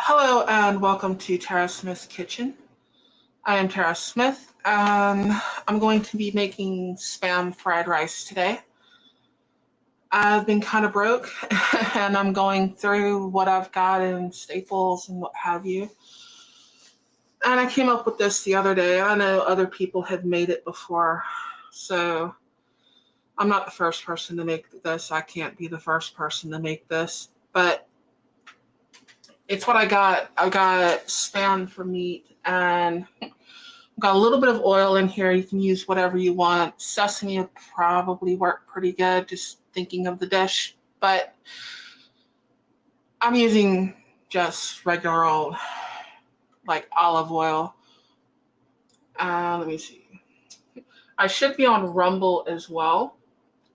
Hello and welcome to Tara Smith's Kitchen. I am Tara Smith and I'm going to be making Spam fried rice today. I've been kind of broke and I'm going through what I've got in Staples and what have you. And I came up with this the other day. I know other people have made it before, so I'm not the first person to make this. I can't be the first person to make this, but it's what I got. I got Spam for meat and got a little bit of oil in here. You can use whatever you want. Sesame would probably work pretty good, just thinking of the dish, but I'm using just regular old like olive oil. Let me see. I should be on Rumble as well.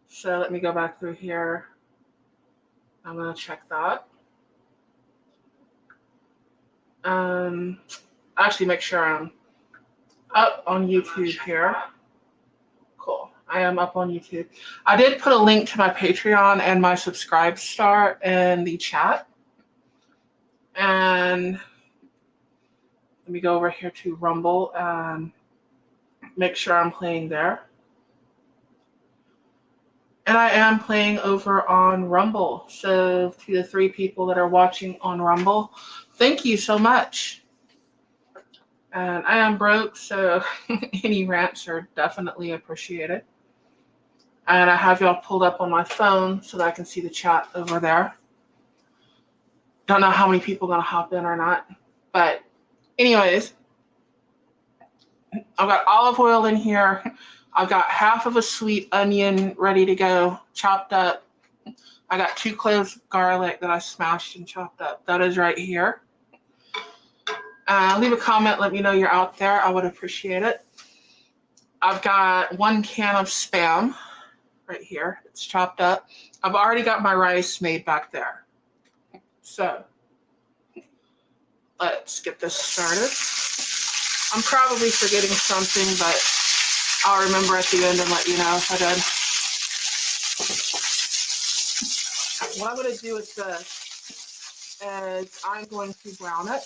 So let me go back through here. I'm gonna check that. Actually make sure I'm up on YouTube here. Cool. I am up on YouTube. I did put a link to my Patreon and my Subscribe Star in the chat. And let me go over here to Rumble and make sure I'm playing there. And I am playing over on Rumble. So to the 3 people that are watching on Rumble, thank you so much. And I am broke, so any rants are definitely appreciated. And I have y'all pulled up on my phone so that I can see the chat over there. Don't know how many people are going to hop in or not. But anyways, I've got olive oil in here. I've got half of a sweet onion ready to go, chopped up. I got 2 cloves of garlic that I smashed and chopped up. That is right here. Leave a comment, let me know you're out there. I would appreciate it. I've got 1 can of Spam right here. It's chopped up. I've already got my rice made back there. So let's get this started. I'm probably forgetting something, but I'll remember at the end and let you know if I did. What I'm going to do with this is I'm going to brown it.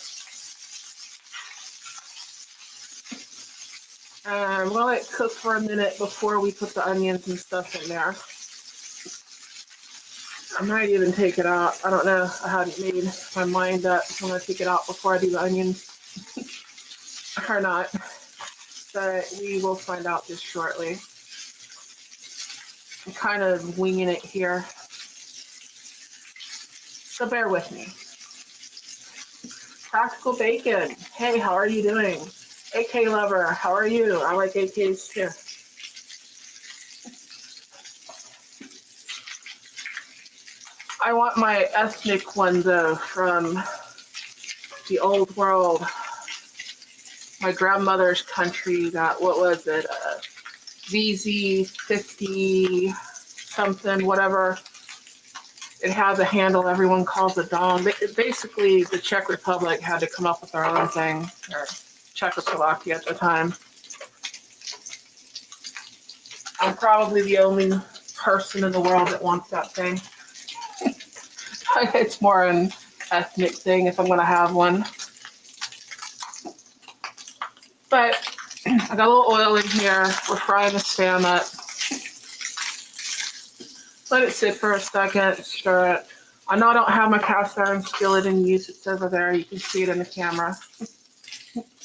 And we'll let it cook for a minute before we put the onions and stuff in there. I might even take it out. I don't know. I hadn't made my mind up if I'm going to take it out before I do the onions or not. But we will find out just shortly. I'm kind of winging it here. So bear with me. Practical Bacon. Hey, how are you doing? AK lover, how are you? I like AKs too. I want my ethnic one though from the old world. My grandmother's country, that, what was it? VZ50 something, whatever. It has a handle everyone calls a dong. Basically, the Czech Republic had to come up with their own thing. Or Czechoslovakia at the time. I'm probably the only person in the world that wants that thing. It's more an ethnic thing if I'm going to have one. But I got a little oil in here. We're frying the Spam up. Let it sit for a second, stir it. I know I don't have my cast iron skillet in use. It's over there. You can see it in the camera.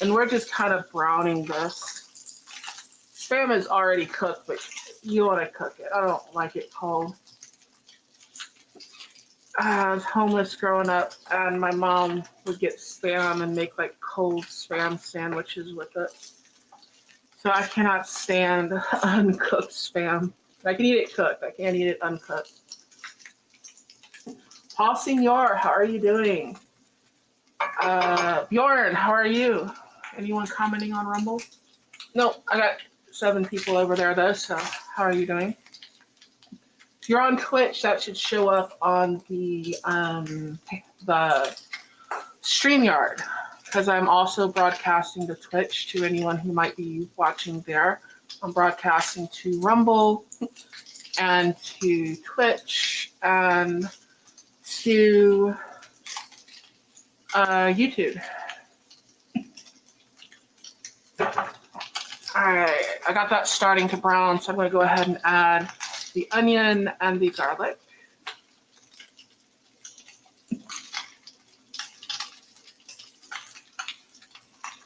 And we're just kind of browning this. Spam is already cooked, but you want to cook it. I don't like it cold. I was homeless growing up, and my mom would get Spam and make like cold Spam sandwiches with it. So I cannot stand uncooked Spam. I can eat it cooked. I can't eat it uncooked. Paul Senior, how are you doing? Bjorn, how are you? Anyone commenting on Rumble? No, I got 7 people over there though, so how are you doing? If you're on Twitch, that should show up on the StreamYard, because I'm also broadcasting to Twitch to anyone who might be watching there. I'm broadcasting to Rumble and to Twitch and to YouTube. Alright, I got that starting to brown, so I'm going to go ahead and add the onion and the garlic.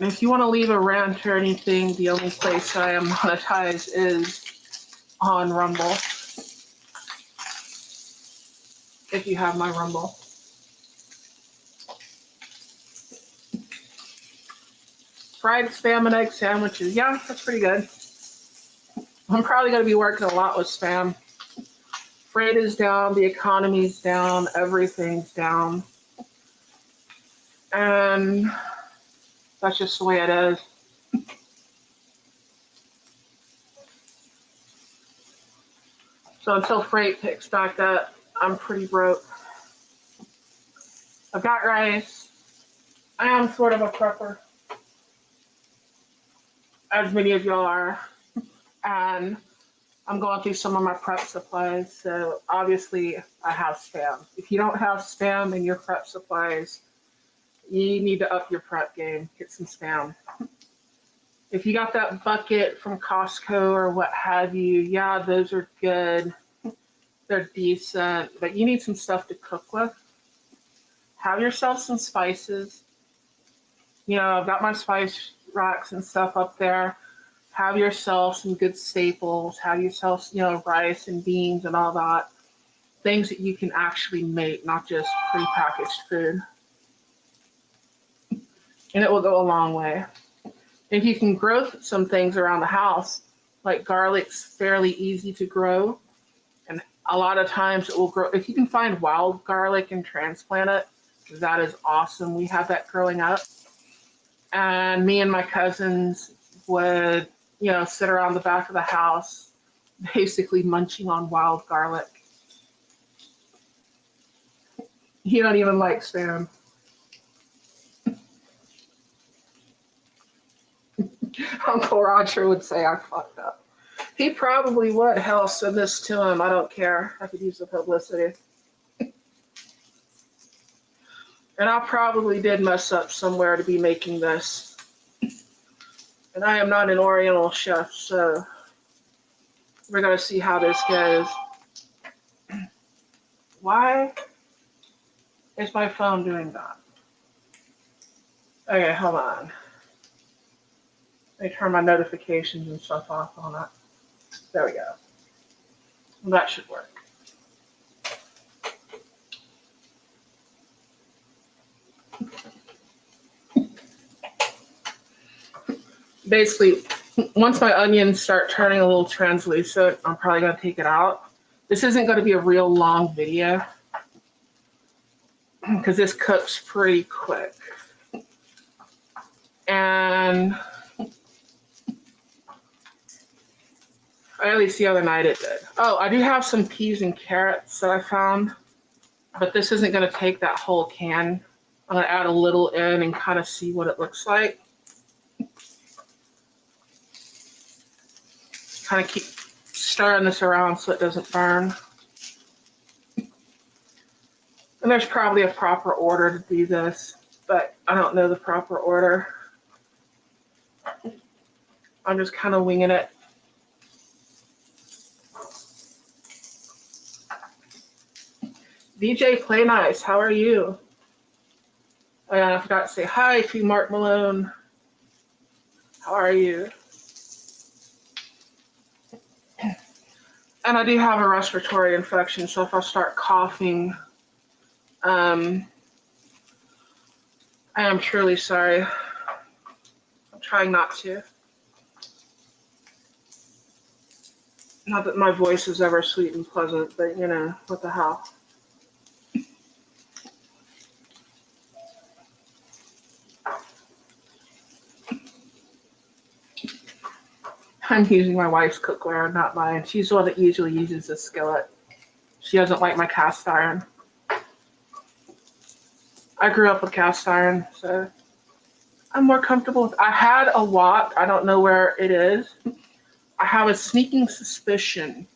And if you want to leave a rant or anything, the only place I am monetized is on Rumble. If you have my Rumble. Fried Spam and egg sandwiches. Yeah, that's pretty good. I'm probably going to be working a lot with Spam. Freight is down, the economy's down, everything's down. And that's just the way it is. So until freight picks back up, I'm pretty broke. I've got rice. I am sort of a prepper, as many of y'all are. And I'm going through some of my prep supplies. So obviously I have Spam. If you don't have Spam in your prep supplies, you need to up your prep game. Get some Spam. If you got that bucket from Costco or what have you, yeah, those are good. They're decent, but you need some stuff to cook with. Have yourself some spices. You know, I've got my spice racks and stuff up there. Have yourself some good staples. Have yourself, you know, rice and beans and all that. Things that you can actually make, not just prepackaged food. And it will go a long way. If you can grow some things around the house, like garlic's fairly easy to grow. And a lot of times it will grow. If you can find wild garlic and transplant it, that is awesome. We have that growing up. And me and my cousins would, you know, sit around the back of the house, basically munching on wild garlic. You don't even like Spam. Uncle Roger would say I fucked up. He probably would. Hell, send this to him. I don't care. I could use the publicity. And I probably did mess up somewhere to be making this. And I am not an Oriental chef, so we're going to see how this goes. Why is my phone doing that? Okay, hold on. Let me turn my notifications and stuff off on it. There we go. That should work. Basically, once my onions start turning a little translucent, I'm probably going to take it out. This isn't going to be a real long video because this cooks pretty quick. And at least the other night it did. Oh, I do have some peas and carrots that I found, but this isn't going to take that whole can. I'm going to add a little in and kind of see what it looks like. Kind of keep stirring this around so it doesn't burn. And there's probably a proper order to do this, but I don't know the proper order. I'm just kind of winging it. DJ Play Nice, how are you? Oh, yeah, I forgot to say hi to Mark Malone. How are you? And I do have a respiratory infection, so if I start coughing, I am truly sorry. I'm trying not to. Not that my voice is ever sweet and pleasant, but you know, what the hell. I'm using my wife's cookware, not mine. She's the one that usually uses the skillet. She doesn't like my cast iron. I grew up with cast iron, so I'm more comfortable with. I had a wok. I don't know where it is. I have a sneaking suspicion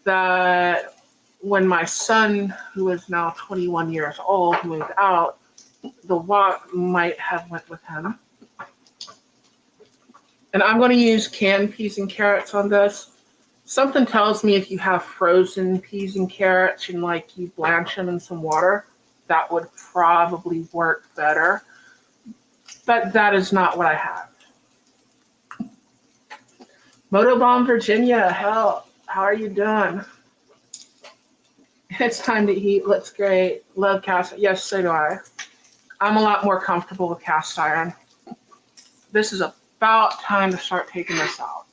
that when my son, who is now 21 years old, moved out, the wok might have went with him. And I'm going to use canned peas and carrots on this. Something tells me if you have frozen peas and carrots and like you blanch them in some water, that would probably work better. But that is not what I have. Motobomb Virginia, hell, how are you doing? It's time to eat. Looks great. Love cast iron. Yes, so do I. I'm a lot more comfortable with cast iron. This is about time to start taking this out.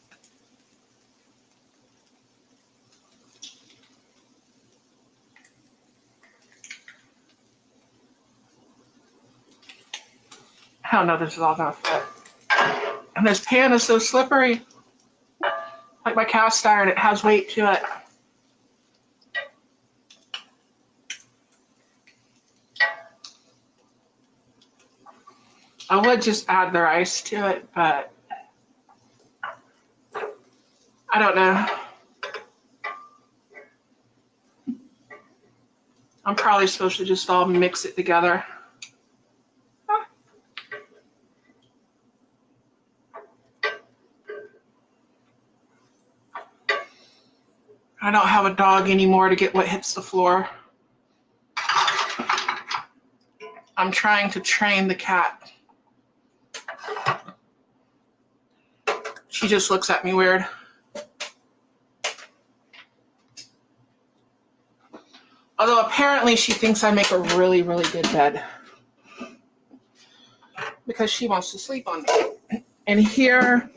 I don't know if this is all gonna fit. And this pan is so slippery. Like my cast iron, it has weight to it. I would just add the rice to it, but I don't know. I'm probably supposed to just all mix it together. I don't have a dog anymore to get what hits the floor. I'm trying to train the cat. She just looks at me weird. Although apparently she thinks I make a really, really good bed. Because she wants to sleep on me. And here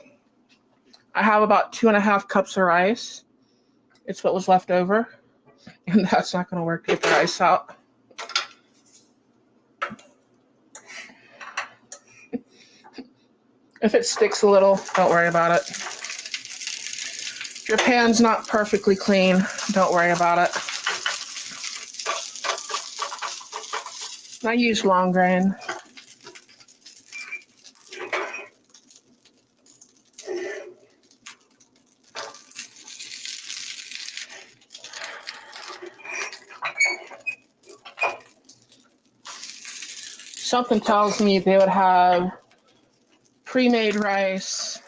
I have about 2.5 cups of rice. It's what was left over. And that's not going to work to get the rice out. If it sticks a little, don't worry about it. If your pan's not perfectly clean, don't worry about it. I use long grain. Something tells me they would have pre-made rice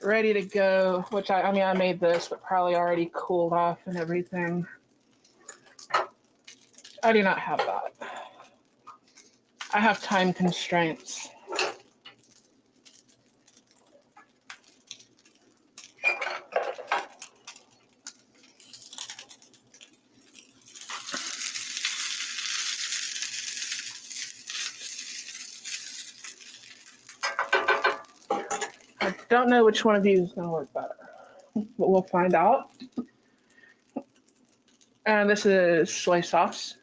ready to go, which I mean, I made this, but probably already cooled off and everything. I do not have that. I have time constraints. I don't know which one of these is going to work better, but we'll find out. And this is soy sauce.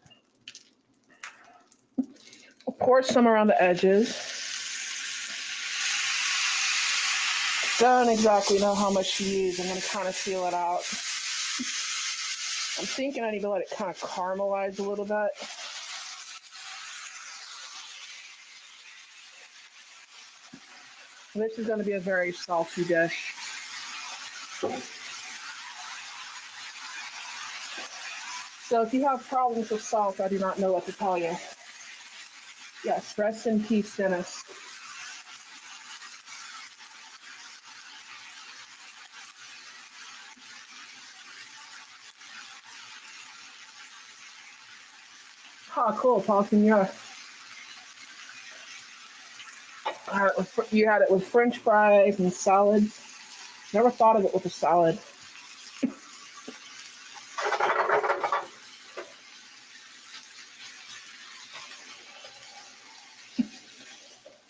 I'll pour some around the edges. Don't exactly know how much to use. I'm going to kind of feel it out. I'm thinking I need to let it kind of caramelize a little bit. This is going to be a very salty dish. So if you have problems with salt, I do not know what to tell you. Yes, rest in peace, Dennis. Oh, cool, talking yeah. You had it with French fries and salads. Never thought of it with a salad.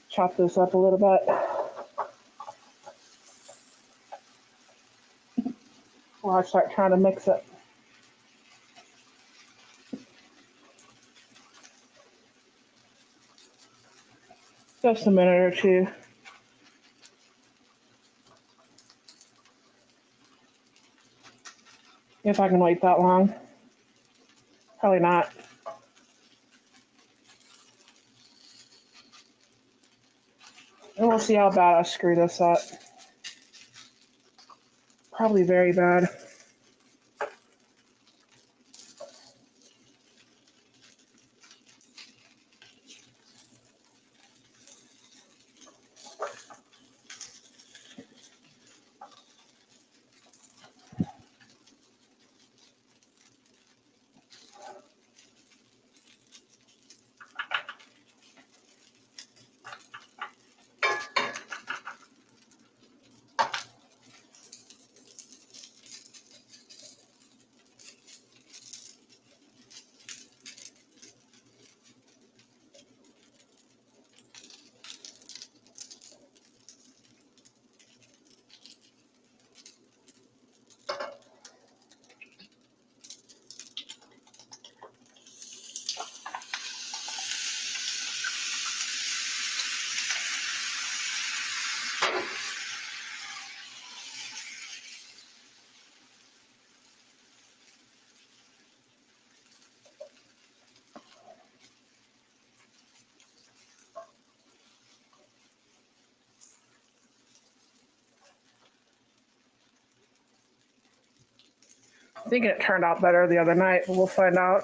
Chop this up a little bit. Before I start trying to mix it. Just a minute or two. If I can wait that long. Probably not. And we'll see how bad I screw this up. Probably very bad. I'm thinking it turned out better the other night, but we'll find out.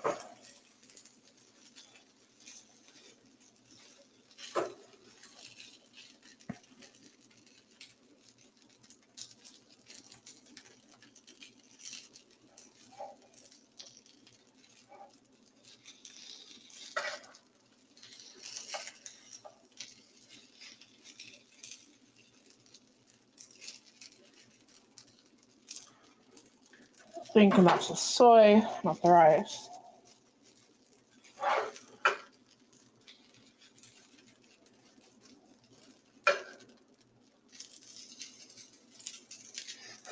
Thinking that's the soy, not the rice.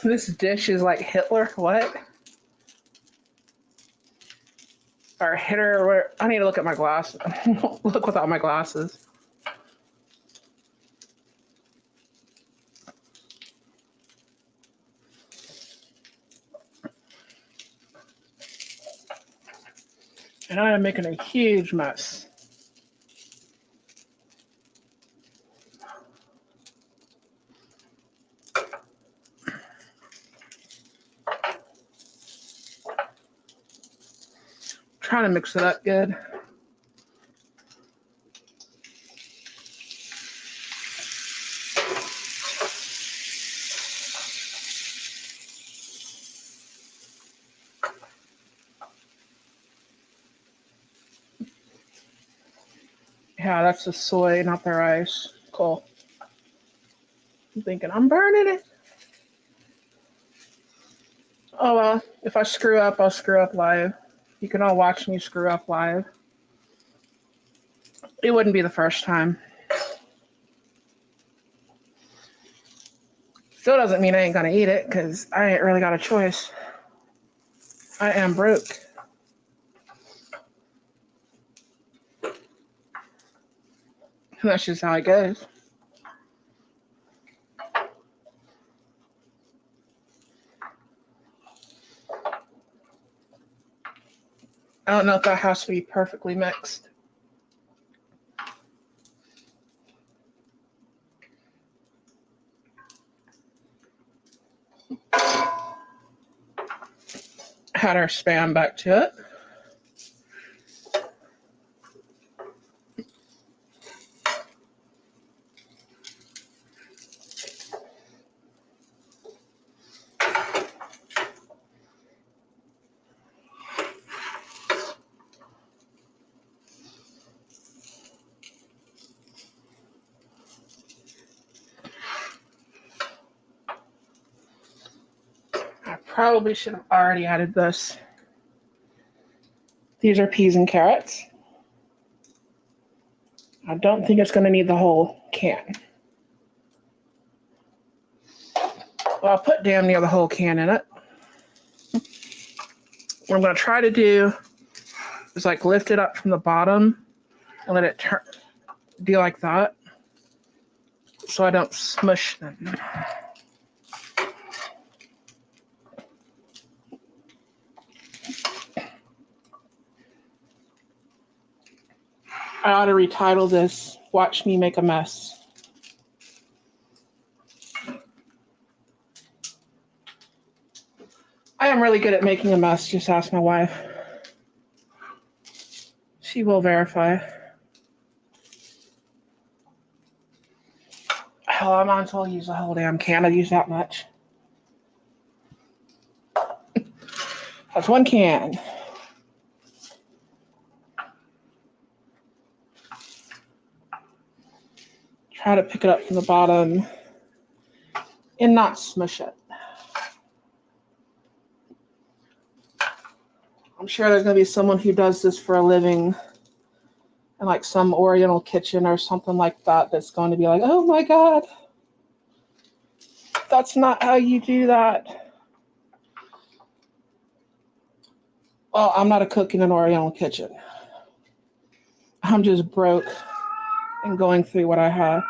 This dish is like Hitler. What? Or Hitler? Or I need to look at my glasses. Look without my glasses. And I am making a huge mess. Trying to mix it up good. Yeah, that's the soy, not the rice. Cool. I'm thinking I'm burning it. Oh well, if I screw up, I'll screw up live. You can all watch me screw up live. It wouldn't be the first time. Still doesn't mean I ain't gonna eat it, because I ain't really got a choice. I am broke. That's just how it goes. I don't know if that has to be perfectly mixed. Add our Spam back to it. I probably should have already added this. These are peas and carrots. I don't think it's going to need the whole can. Well, I'll put damn near the whole can in it. What I'm going to try to do is like lift it up from the bottom and let it do like that so I don't smush them. I ought to retitle this, Watch Me Make a Mess. I am really good at making a mess, just ask my wife. She will verify. Hell, I might as well use the whole damn can. I use that much. That's one can. Try to pick it up from the bottom and not smush it. I'm sure there's going to be someone who does this for a living in like some Oriental kitchen or something like that that's going to be like, oh my God, that's not how you do that. Well, I'm not a cook in an Oriental kitchen. I'm just broke and going through what I have.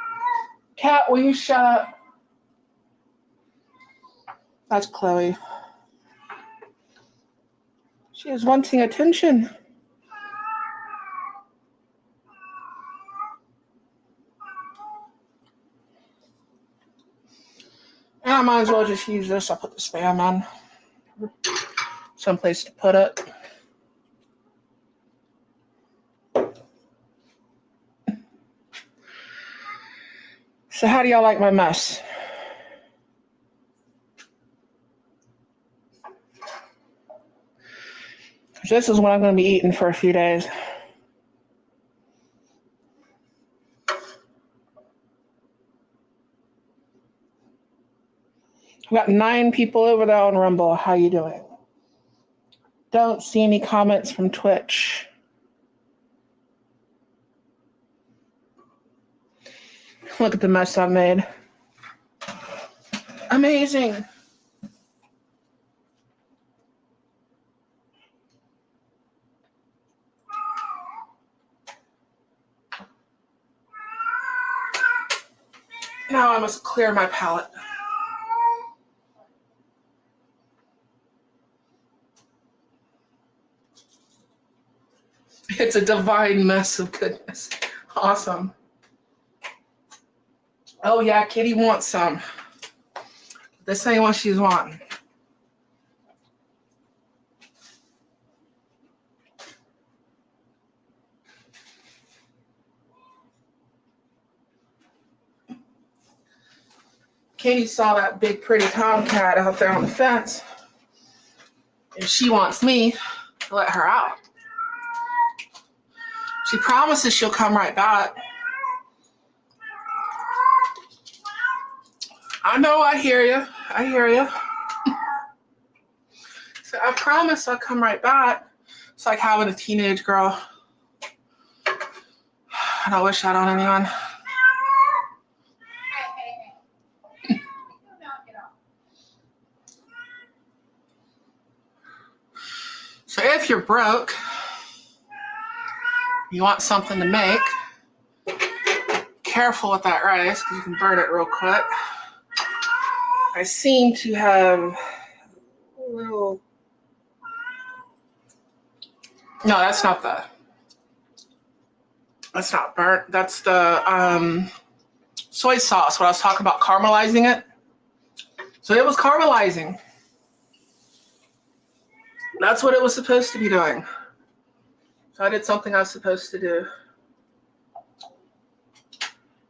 Cat, will you shut up? That's Chloe. She is wanting attention. And I might as well just use this. I'll put the Spam on. someplace to put it. So how do y'all like my mess? This is what I'm going to be eating for a few days. I've got 9 people over there on Rumble. How you doing? Don't see any comments from Twitch. Look at the mess I've made. Amazing. Now I must clear my palate. It's a divine mess of goodness. Awesome. Oh yeah, Kitty wants some. This ain't what she's wanting. Katie saw that big pretty tomcat out there on the fence, and she wants me to let her out. She promises she'll come right back. I know, I hear you. I hear you. So I promise I'll come right back. It's like having a teenage girl. I don't wish that on anyone. So if you're broke, you want something to make, careful with that rice because you can burn it real quick. I seem to have a little... No, that's not burnt. That's the soy sauce, what I was talking about, caramelizing it. So it was caramelizing. That's what it was supposed to be doing. So I did something I was supposed to do.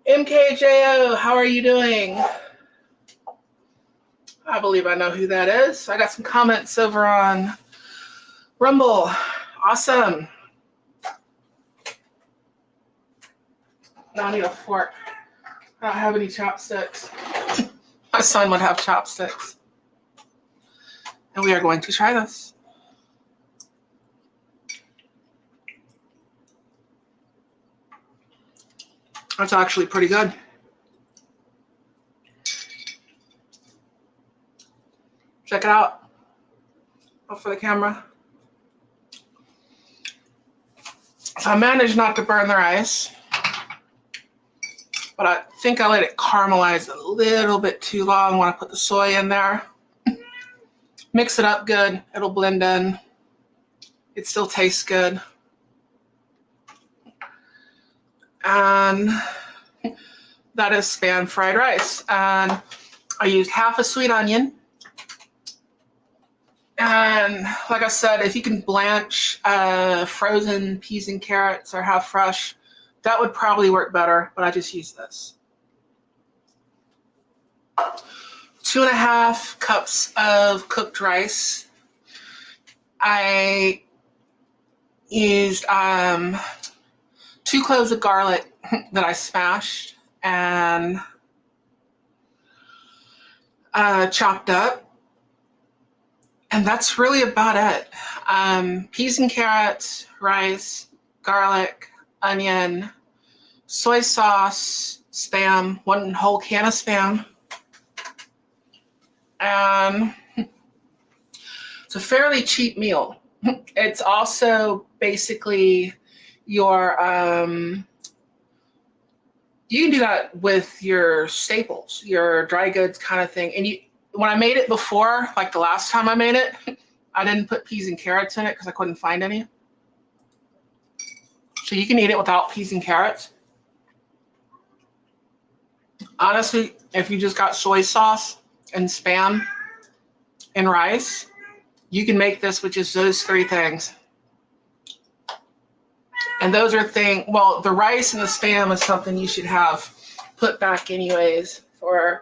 MKJO, how are you doing? I believe I know who that is. I got some comments over on Rumble. Awesome. Now I need a fork. I don't have any chopsticks. My son would have chopsticks. And we are going to try this. That's actually pretty good. Check it out. Up for the camera. So I managed not to burn the rice, but I think I let it caramelize a little bit too long when I put the soy in there. Mix it up good. It'll blend in. It still tastes good. And that is Spam fried rice. And I used half a sweet onion. And like I said, if you can blanch frozen peas and carrots or have fresh, that would probably work better, but I just use this. 2.5 cups of cooked rice. I used 2 cloves of garlic that I smashed and chopped up. And that's really about it. Peas and carrots, rice, garlic, onion, soy sauce, Spam, 1 whole can of Spam. And it's a fairly cheap meal. It's also basically your, you can do that with your staples, your dry goods kind of thing. And when I made it before, like the last time I made it, I didn't put peas and carrots in it because I couldn't find any. So you can eat it without peas and carrots. Honestly, if you just got soy sauce and Spam and rice, You can make this with just those 3 things. And those are things, well, the rice and the Spam is something you should have put back anyways for,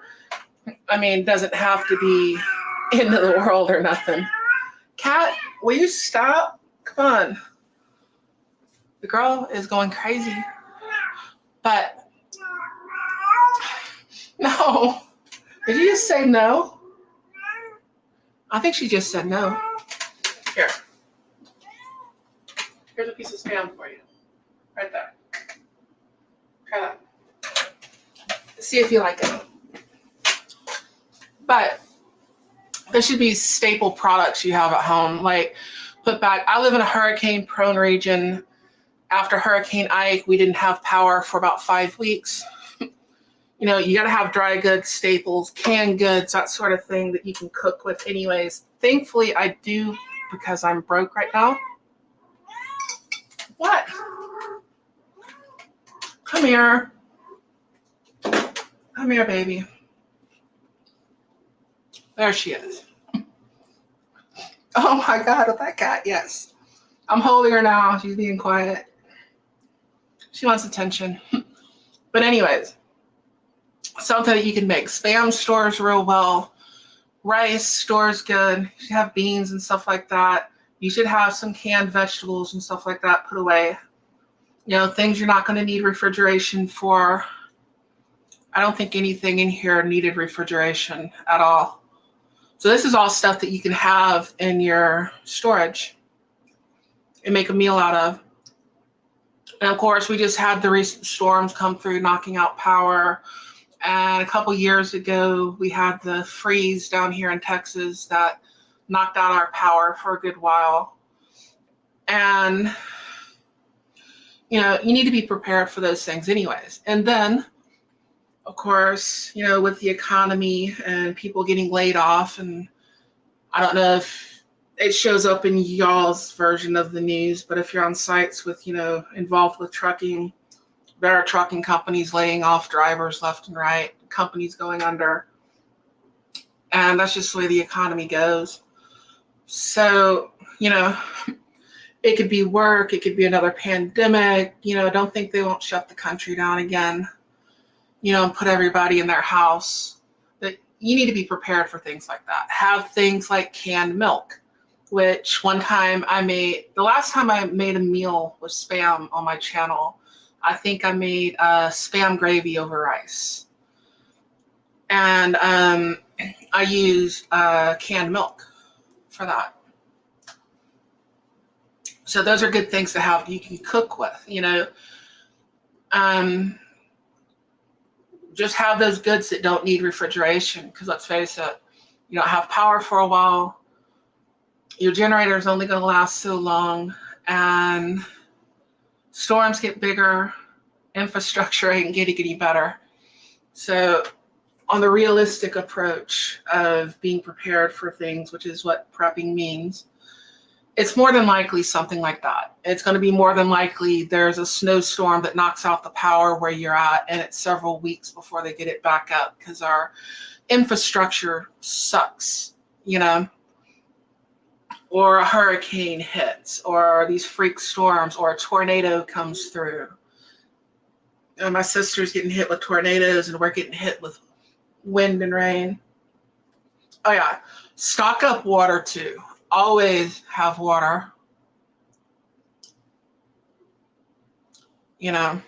I mean, it doesn't have to be into the world or nothing. Cat, will you stop? Come on. The girl is going crazy. But, no. Did you just say no? I think she just said no. Here. Here's a piece of Spam for you. Right there. Try that. See if you like it. But there should be staple products you have at home. Like, put back. I live in a hurricane-prone region. After Hurricane Ike, we didn't have power for about 5 weeks. You know, you got to have dry goods, staples, canned goods, that sort of thing that you can cook with anyways. Thankfully, I do because I'm broke right now. What? Come here. Come here, baby. There she is. Oh my God, with that cat, yes. I'm holding her now. She's being quiet. She wants attention. But anyways, something that you can make. Spam stores real well. Rice stores good. You should have beans and stuff like that. You should have some canned vegetables and stuff like that put away. You know, things you're not going to need refrigeration for. I don't think anything in here needed refrigeration at all. So this is all stuff that you can have in your storage and make a meal out of. And of course, we just had the recent storms come through, knocking out power. And a couple years ago, we had the freeze down here in Texas that knocked out our power for a good while. And, you know, you need to be prepared for those things anyways. And then, of course, you know, with the economy and people getting laid off, and I don't know if it shows up in y'all's version of the news, but if you're on sites with, you know, involved with trucking, there are trucking companies laying off drivers left and right, companies going under. And that's just the way the economy goes. So, you know, it could be work, it could be another pandemic. You know, don't think they won't shut the country down again, you know, and put everybody in their house. That you need to be prepared for things like that. Have things like canned milk, which one time the last time I made a meal with Spam on my channel, I think I made Spam gravy over rice. And I used canned milk for that. So those are good things to have you can cook with, you know. Just have those goods that don't need refrigeration, because let's face it, you don't have power for a while. Your generator is only going to last so long, and storms get bigger, infrastructure ain't getting any better. So on the realistic approach of being prepared for things, which is what prepping means, it's more than likely something like that. It's going to be more than likely there's a snowstorm that knocks out the power where you're at, and it's several weeks before they get it back up because our infrastructure sucks, you know. Or a hurricane hits, or these freak storms, or a tornado comes through. And my sister's getting hit with tornadoes, and we're getting hit with wind and rain. Oh yeah, stock up water too. Always have water. You know,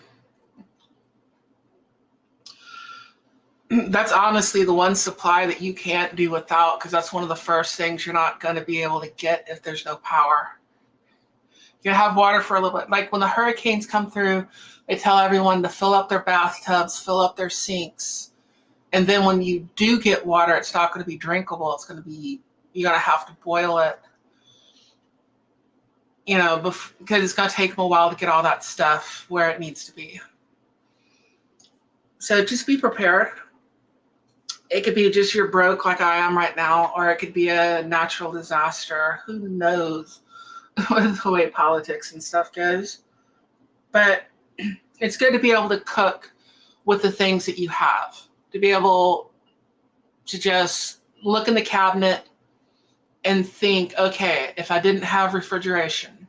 that's honestly the one supply that you can't do without, because that's one of the first things you're not going to be able to get if there's no power. You have water for a little bit. Like when the hurricanes come through, they tell everyone to fill up their bathtubs, fill up their sinks. And then when you do get water, it's not going to be drinkable. It's going to be, you're going to have to boil it. You know, because it's going to take them a while to get all that stuff where it needs to be. So just be prepared. It could be just you're broke like I am right now, or it could be a natural disaster. Who knows what the way politics and stuff goes. But it's good to be able to cook with the things that you have. To be able to just look in the cabinet and think, okay, if I didn't have refrigeration,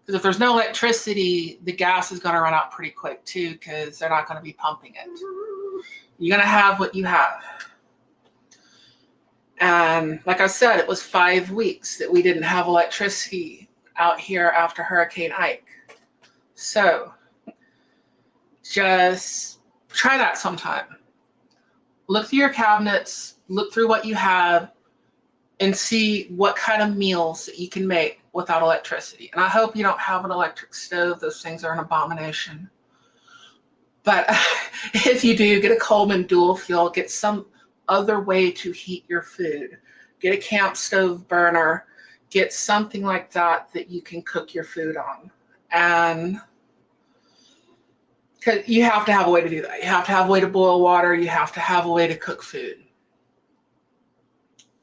because if there's no electricity, the gas is going to run out pretty quick too, because they're not going to be pumping it. You're going to have what you have. And like I said, it was 5 weeks that we didn't have electricity out here after Hurricane Ike. So just try that sometime. Look through your cabinets, look through what you have, and see what kind of meals that you can make without electricity. And I hope you don't have an electric stove. Those things are an abomination. But if you do, get a Coleman dual fuel, get some other way to heat your food. Get a camp stove burner, get something like that that you can cook your food on. And because you have to have a way to do that. You have to have a way to boil water. You have to have a way to cook food.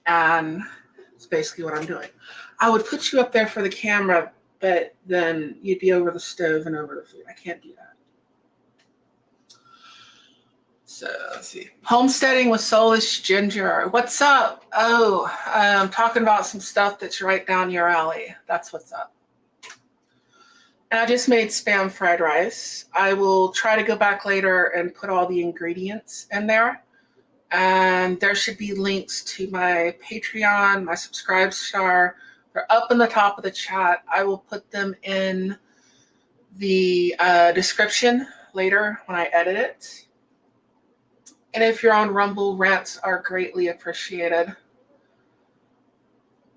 And that's basically what I'm doing. I would put you up there for the camera, but then you'd be over the stove and over the food. I can't do that. So let's see. Homesteading with Soulish Ginger. What's up? Oh, I'm talking about some stuff that's right down your alley. That's what's up. And I just made Spam fried rice. I will try to go back later and put all the ingredients in there. And there should be links to my Patreon, my Subscribe Star. They're up in the top of the chat. I will put them in the description later when I edit it. And if you're on Rumble, rants are greatly appreciated.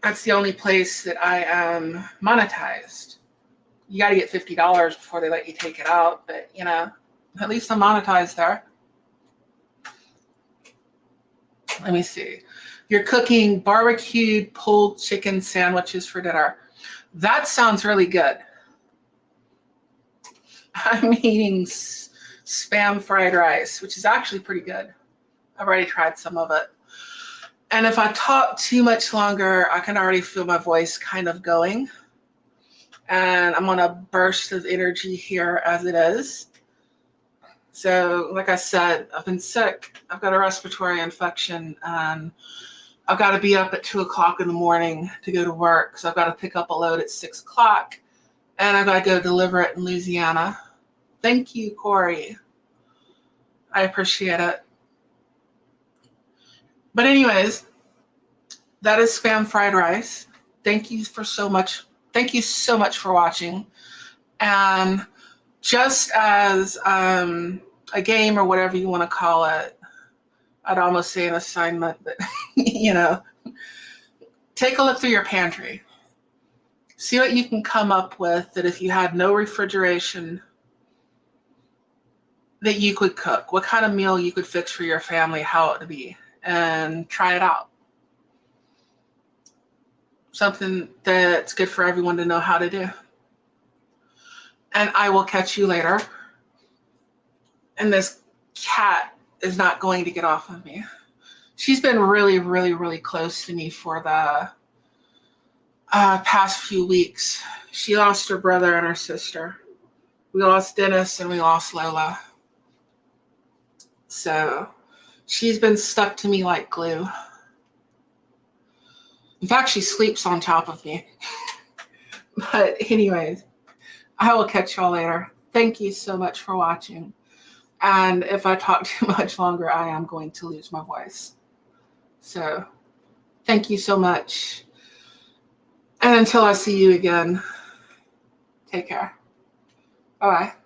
That's the only place that I am monetized. You got to get $50 before they let you take it out, but you know, at least I'm monetized there. Let me see. You're cooking barbecued pulled chicken sandwiches for dinner. That sounds really good. I'm eating Spam fried rice, which is actually pretty good. I've already tried some of it. And if I talk too much longer, I can already feel my voice kind of going. And I'm on a burst of energy here as it is. So like I said, I've been sick. I've got a respiratory infection, and I've got to be up at 2 o'clock in the morning to go to work. So I've got to pick up a load at 6 o'clock, and I've got to go deliver it in Louisiana. Thank you, Corey. I appreciate it. But anyways, that is Spam fried rice. Thank you so much. Thank you so much for watching. And just as a game or whatever you want to call it, I'd almost say an assignment, but you know, take a look through your pantry. See what you can come up with that if you had no refrigeration that you could cook, what kind of meal you could fix for your family, how it would be, and try it out. Something that's good for everyone to know how to do. And I will catch you later. And this cat is not going to get off of me. She's been really, really, really close to me for the past few weeks. She lost her brother and her sister. We lost Dennis and we lost Lola. So she's been stuck to me like glue. In fact, she sleeps on top of me. But anyways, I will catch y'all later. Thank you so much for watching. And if I talk too much longer, I am going to lose my voice. So thank you so much. And until I see you again, take care. Bye-bye.